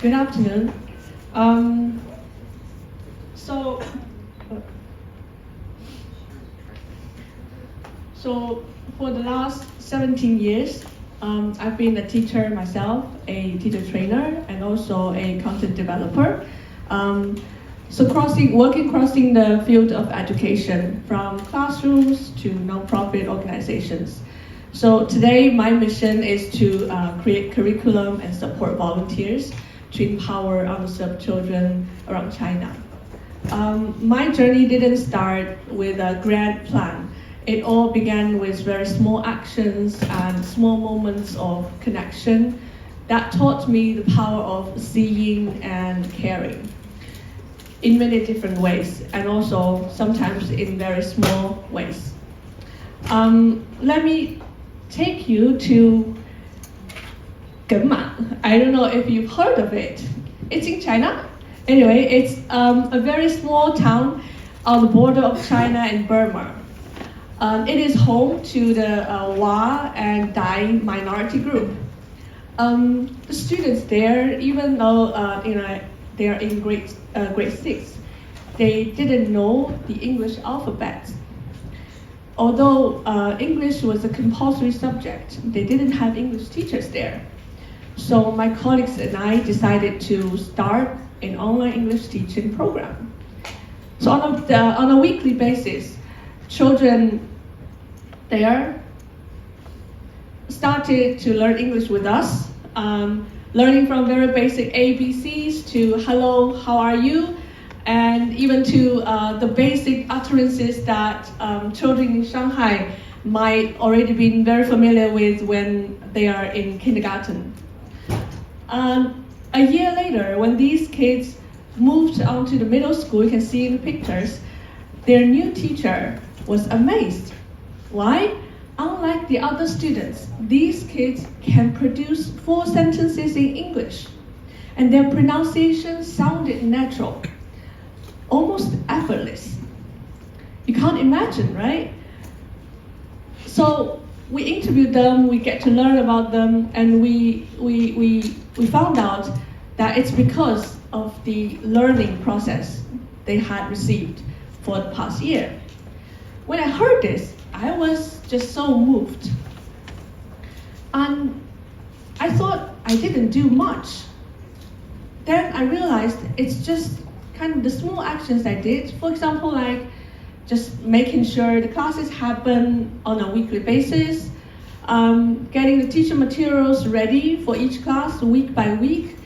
Good afternoon. Um, so, so for the last 17 years, I've been a teacher myself, a teacher trainer, and also a content developer. So crossing the field of education from classrooms to nonprofit organizations. So today my mission is to create curriculum and support volunteers to empower underserved children around China. My journey didn't start with a grand plan. It all began with very small actions and small moments of connection that taught me the power of seeing and caring in many different ways, and also sometimes in very small ways. Let me take you to Genman. I don't know if you've heard of it. It's in China. Anyway, it's a very small town on the border of China and Burma. It is home to the Wa and Dai minority group. The students there, even though they are in grade 6, they didn't know the English alphabet. Although English was a compulsory subject, they didn't have English teachers there. So my colleagues and I decided to start an online English teaching program. So on a weekly basis, children there started to learn English with us, learning from very basic ABCs to hello, how are you? And even to the basic utterances that children in Shanghai might already be very familiar with when they are in kindergarten. A year later, when these kids moved on to the middle school, you can see in the pictures, their new teacher was amazed. Why? Unlike the other students, these kids can produce full sentences in English, and their pronunciation sounded natural, almost effortless. You can't imagine, right? So we interviewed them, we get to learn about them, and we found out that it's because of the learning process they had received for the past year. When I heard this, I was just so moved. And I thought I didn't do much. Then I realized it's just kind of the small actions I did. For example, like just making sure the classes happen on a weekly basis, getting the teacher materials ready for each class week by week.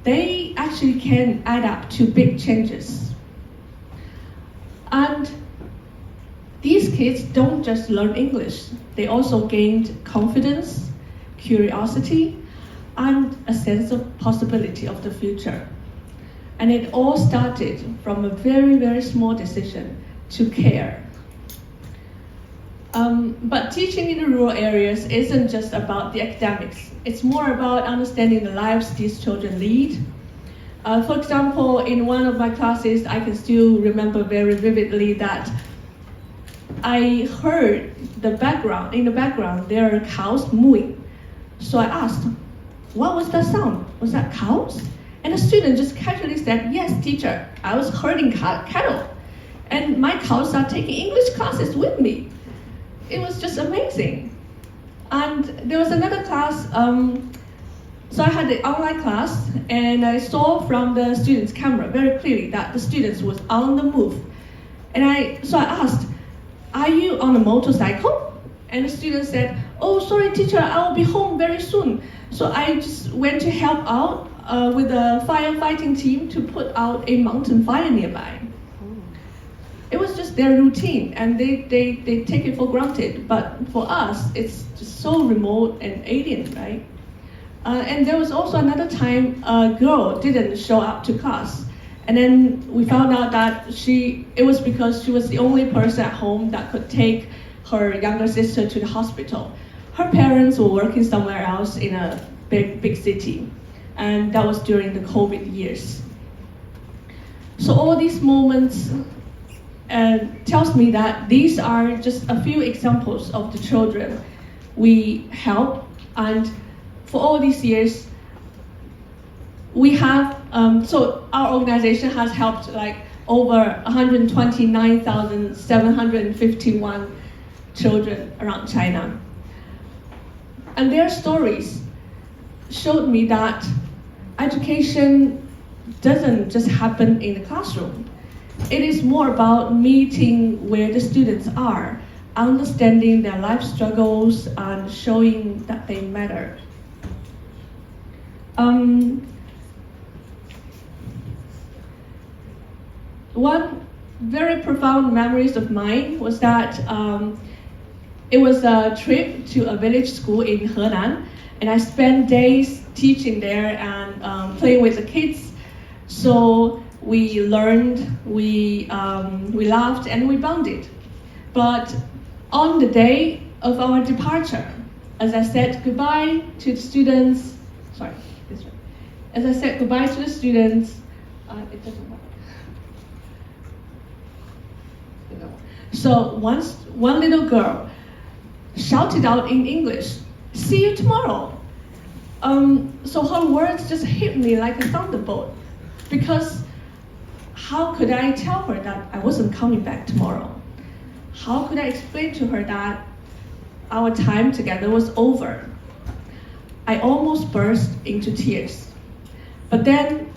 They actually can add up to big changes. And these kids don't just learn English, they also gained confidence, curiosity, and a sense of possibility of the future. And it all started from a very, very small decision to care. But teaching in the rural areas isn't just about the academics. It's more about understanding the lives these children lead. For example, in one of my classes, I can still remember very vividly that I heard in the background, there are cows mooing. So I asked, what was that sound? Was that cows? And the student just casually said, yes, teacher, I was herding cattle. And my cows are taking English classes with me. It was just amazing. And there was another class, so I had the online class, and I saw from the students' camera very clearly that the students was on the move. So I asked, are you on a motorcycle? And the student said, oh, sorry teacher, I will be home very soon. So I just went to help out with the firefighting team to put out a mountain fire nearby. It was just their routine, and they take it for granted. But for us, it's just so remote and alien, right? And there was also another time a girl didn't show up to class. And then we found out that it was because she was the only person at home that could take her younger sister to the hospital. Her parents were working somewhere else in a big city. And that was during the COVID years. So all these moments tells me that these are just a few examples of the children we help, and for all these years we have, so our organization has helped like over 129,751 children around China. And their stories showed me that education doesn't just happen in the classroom. It is more about meeting where the students are, understanding their life struggles, and showing that they matter. One very profound memories of mine was that it was a trip to a village school in Henan, and I spent days teaching there and playing with the kids. So we learned, we laughed, and we bonded. But on the day of our departure, as I said goodbye to the students, it doesn't work. So once one little girl shouted out in English, "See you tomorrow." So her words just hit me like a thunderbolt, because how could I tell her that I wasn't coming back tomorrow? How could I explain to her that our time together was over? I almost burst into tears. But then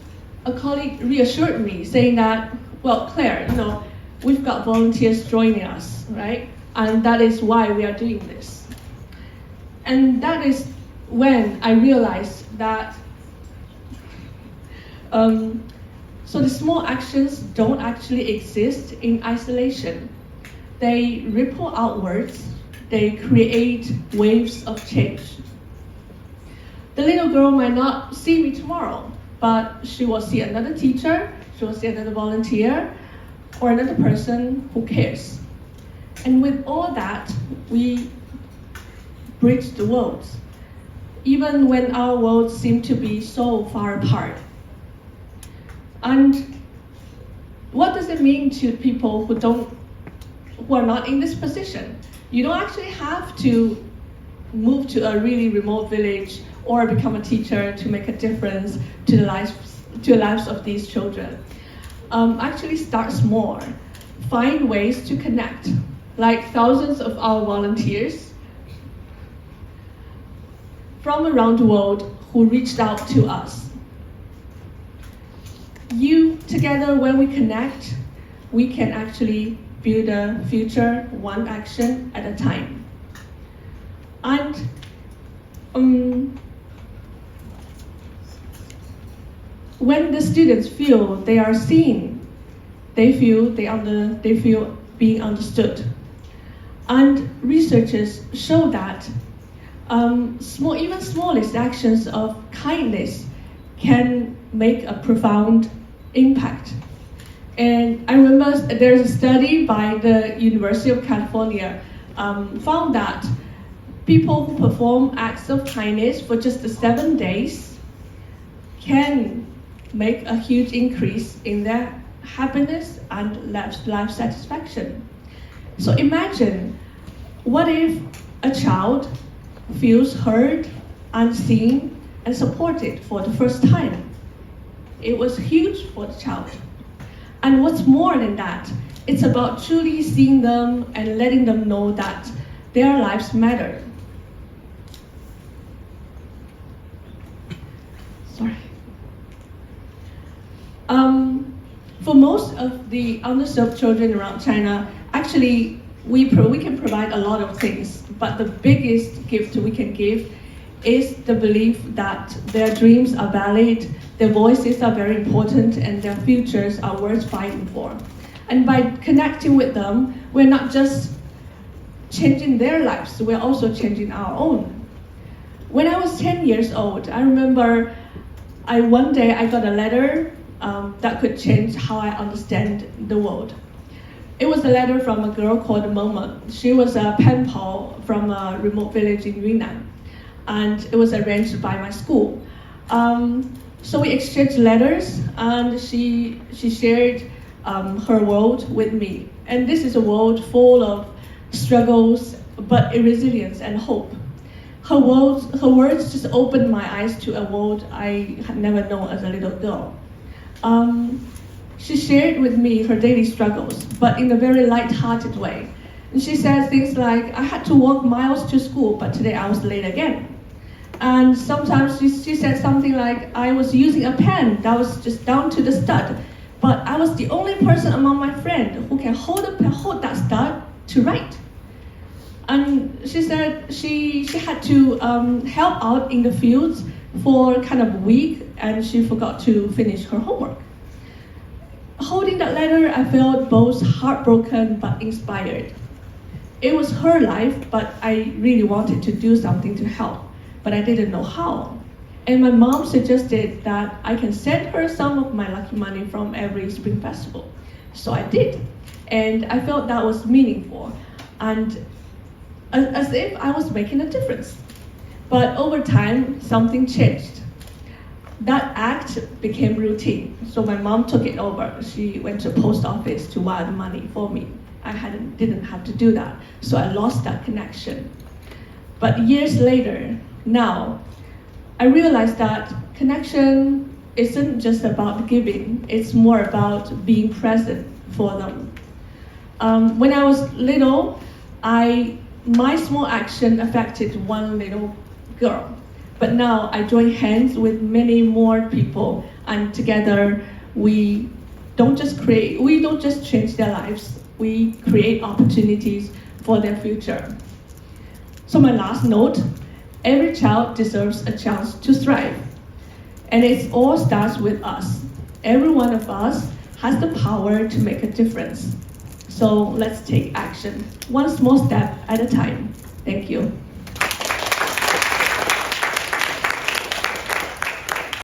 a colleague reassured me, saying that, well, Claire, we've got volunteers joining us, right? And that is why we are doing this. And that is when I realized that so the small actions don't actually exist in isolation. They ripple outwards, they create waves of change. The little girl might not see me tomorrow, but she will see another teacher, she will see another volunteer, or another person who cares. And with all that, we bridge the worlds, even when our worlds seem to be so far apart. And what does it mean to people who are not in this position? You don't actually have to move to a really remote village or become a teacher to make a difference to the lives of these children. Actually start small. Find ways to connect, like thousands of our volunteers from around the world who reached out to us. Together, when we connect, we can actually build a future one action at a time. And when the students feel they are seen, they feel being understood. And researchers show that even smallest actions of kindness can make a profound impact. And I remember there's a study by the University of California found that people who perform acts of kindness for just 7 days can make a huge increase in their happiness and life satisfaction. So imagine, what if a child feels heard and seen and supported for the first time? It was huge for the child. And what's more than that, it's about truly seeing them and letting them know that their lives matter. Sorry. For most of the underserved children around China, actually, we can provide a lot of things, but the biggest gift we can give is the belief that their dreams are valid, their voices are very important, and their futures are worth fighting for. And by connecting with them, we're not just changing their lives, we're also changing our own. When I was 10 years old, I remember one day I got a letter that could change how I understand the world. It was a letter from a girl called Mama. She was a pen pal from a remote village in Yunnan, and it was arranged by my school. So we exchanged letters, and she shared her world with me. And this is a world full of struggles, but resilience and hope. Her words just opened my eyes to a world I had never known as a little girl. She shared with me her daily struggles, but in a very light-hearted way. And she said things like, I had to walk miles to school, but today I was late again. And sometimes she said something like, I was using a pen that was just down to the stud, but I was the only person among my friends who can hold that stud to write. And she said she had to help out in the fields for kind of a week, and she forgot to finish her homework. Holding that letter, I felt both heartbroken but inspired. It was her life, but I really wanted to do something to help, but I didn't know how. And my mom suggested that I can send her some of my lucky money from every spring festival. So I did, and I felt that was meaningful, and as if I was making a difference. But over time, something changed. That act became routine, so my mom took it over. She went to the post office to wire the money for me. I didn't have to do that, so I lost that connection. But years later, now, I realized that connection isn't just about giving, it's more about being present for them. When I was little, my small action affected one little girl. But now I join hands with many more people, and together we don't just change their lives, we create opportunities for their future. So my last note, every child deserves a chance to thrive. And it all starts with us. Every one of us has the power to make a difference. So let's take action, one small step at a time. Thank you.